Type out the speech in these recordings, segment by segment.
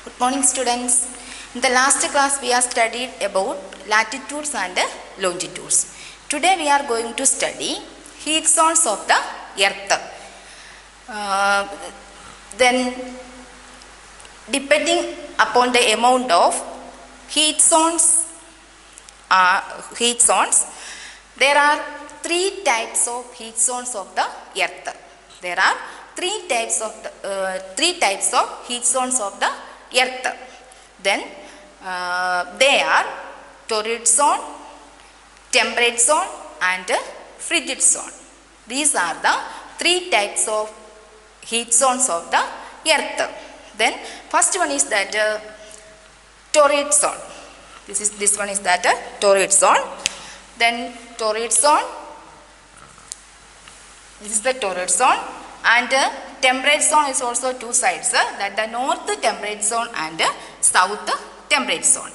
Good morning, students. In the last class we have studied about latitudes and longitudes. Today we are going to study heat zones of the earth. Then depending upon the amount of heat zones, there are three types of heat zones of the earth. There are three types of heat zones of the earth. Then they are torrid zone, temperate zone and frigid zone. These are the three types of heat zones of the earth. Then first one is that torrid zone. This one is that torrid zone. Then torrid zone. This is the torrid zone. And temperate zone is also two sides, that the north temperate zone and south temperate zone.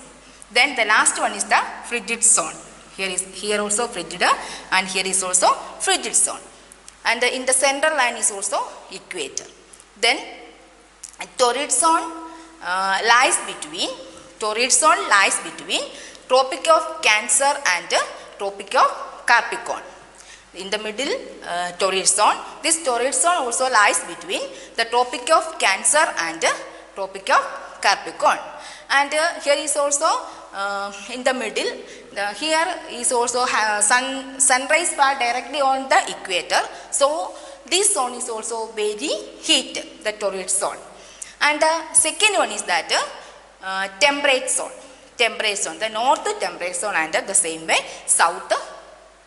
Then the last one is the frigid zone. Here also frigid and here is also frigid zone. And in the central line is also equator. Then torrid zone lies between Tropic of Cancer and Tropic of Capricorn. In the middle torrid zone. This torrid zone also lies between the Tropic of Cancer and Tropic of Capricorn. And here is also in the middle, here is also sunrise part directly on the equator. So this zone is also very heat, the torrid zone. And the second one is that temperate zone. The north temperate zone and the same way south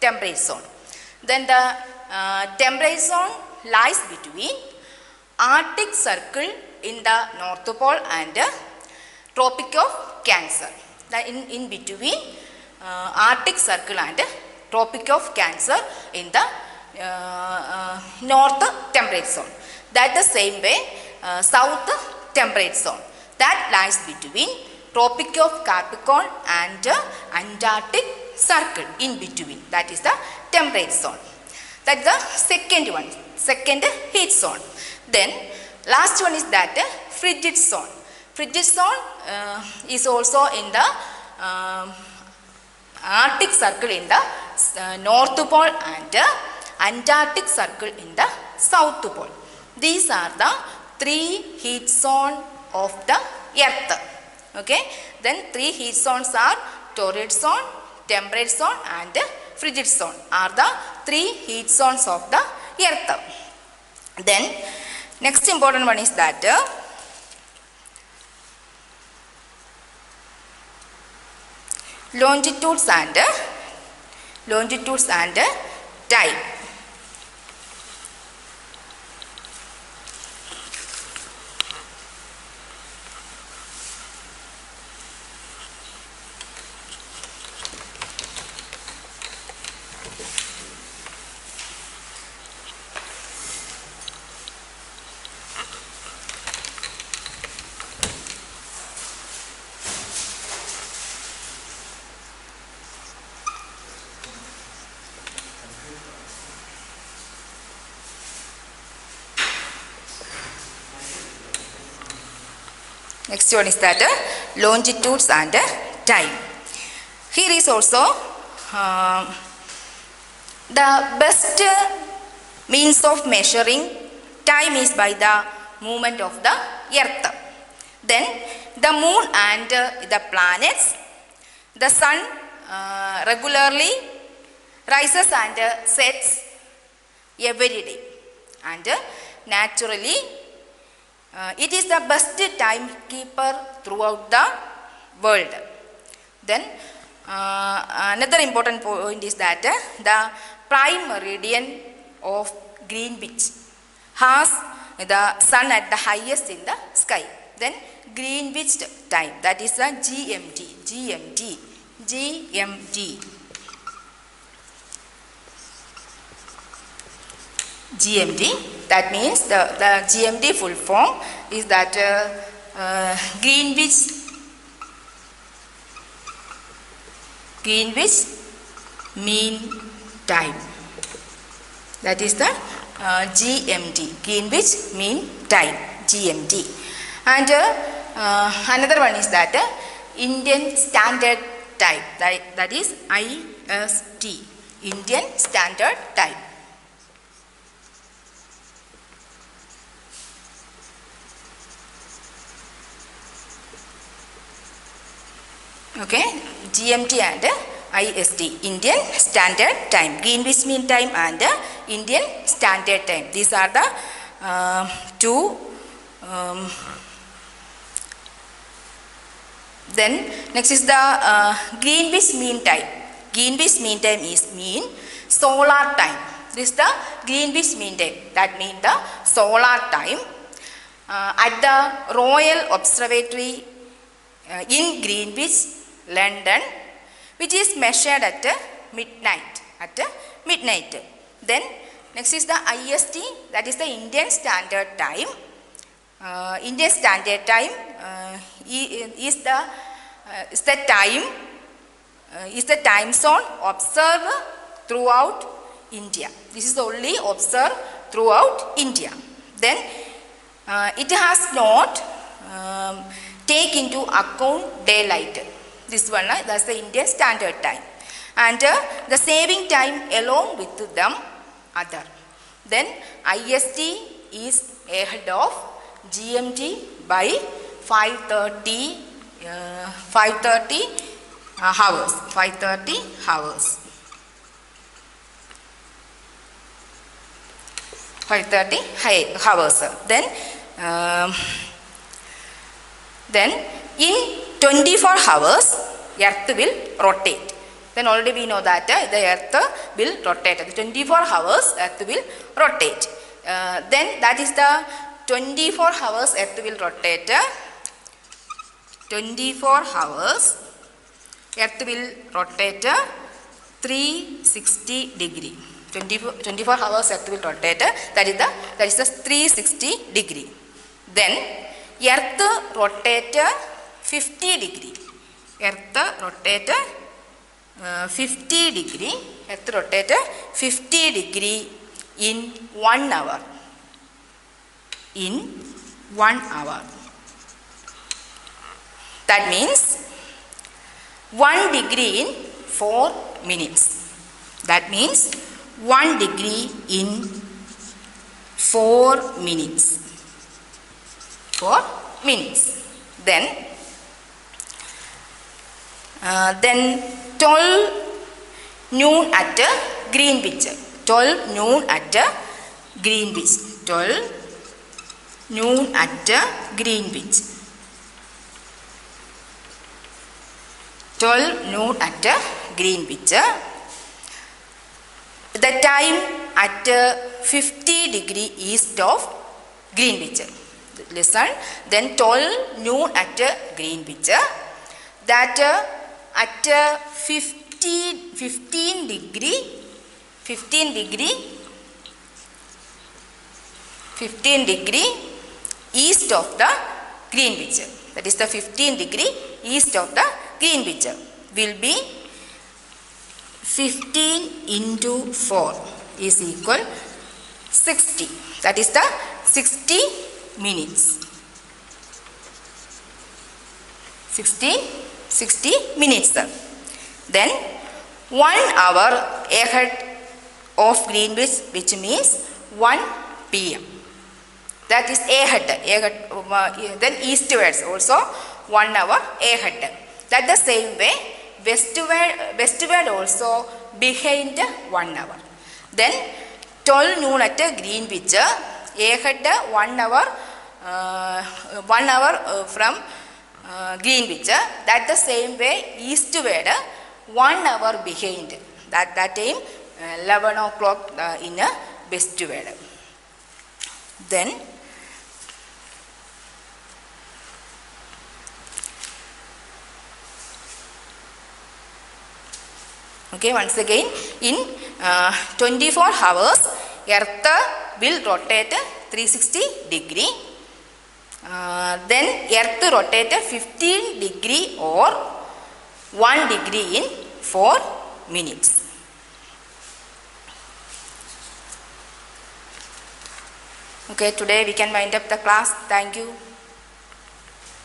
temperate zone. Then the temperate zone lies between Arctic Circle in the North Pole and Tropic of Cancer. In between Arctic Circle and Tropic of Cancer in the North Temperate Zone. That the same way South Temperate Zone. That lies between Tropic of Capricorn and Antarctic Circle in between. That is the temperate zone. That is the second heat zone. Then last one is that frigid zone. Frigid zone is also in the Arctic Circle in the North Pole and Antarctic Circle in the South Pole. These are the three heat zones of the earth. Okay. Then three heat zones are torrid zone, temperate zone and frigid zone are the three heat zones of the earth. Then next important one is that longitudes and time. Next one is that longitudes and time. Here is also the best means of measuring time is by the movement of the earth. Then the moon and the planets, the sun regularly rises and sets every day. And naturally it is the best timekeeper throughout the world. Then another important point is that the prime meridian of Greenwich has the sun at the highest in the sky. Then Greenwich time, that is the GMT. That means the GMT full form is that Greenwich Mean Time. That is the GMT, Greenwich Mean Time, GMT. And another one is that Indian Standard Time, that is IST, Indian Standard Time. Okay, GMT and IST, Indian Standard Time, Greenwich Mean Time and Indian Standard Time. These are the two. Then next is the Greenwich Mean Time. Greenwich Mean Time is mean solar time. This is the Greenwich Mean Time. That means the solar time at the Royal Observatory in Greenwich, London, which is measured at midnight. Then next is the IST, that is the Indian Standard Time. Indian Standard Time is the time zone observed throughout India. This is only observed throughout India. Then it has not take into account daylight. This one, that's the Indian Standard Time. And the saving time along with them other. Then IST is ahead of GMT by 5:30 hours. 5:30 hours. 5:30 hours. Then in 24 hours, Earth will rotate. Then already we know that the Earth will rotate. The 24 hours, Earth will rotate. Then that is the 24 hours Earth will rotate. 24 hours Earth will rotate 360 degree. 24 hours Earth will rotate. That is the 360 degree. Then Earth rotate 50 degree. Earth rotate 50 degree. Earth rotate 50 degree in 1 hour. In 1 hour. That means 1 degree in 4 minutes. That means 1 degree in 4 minutes. 4 minutes. Then 12 noon at Greenwich. 12 noon at Greenwich. 12 noon at Greenwich. 12 noon at Greenwich. The time at 50 degree east of Greenwich. Listen. Then 12 noon at Greenwich. That at 15 degree east of the Greenwich. That is the 15 degree east of the Greenwich will be 15 into 4 is equal 60. That is the 60 minutes. 60 minutes. Then 1 hour ahead of Greenwich, which means 1 p.m. That is ahead. Then eastwards also 1 hour ahead. That the same way westward also behind 1 hour. Then 12 noon at Greenwich ahead 1 hour from Greenwich. That the same way eastward 1 hour behind. That time 11 o'clock in westward. Then okay, once again in 24 hours Earth will rotate 360 degree. Then Earth rotate 15 degree or 1 degree in 4 minutes. Okay, today we can wind up the class. Thank you.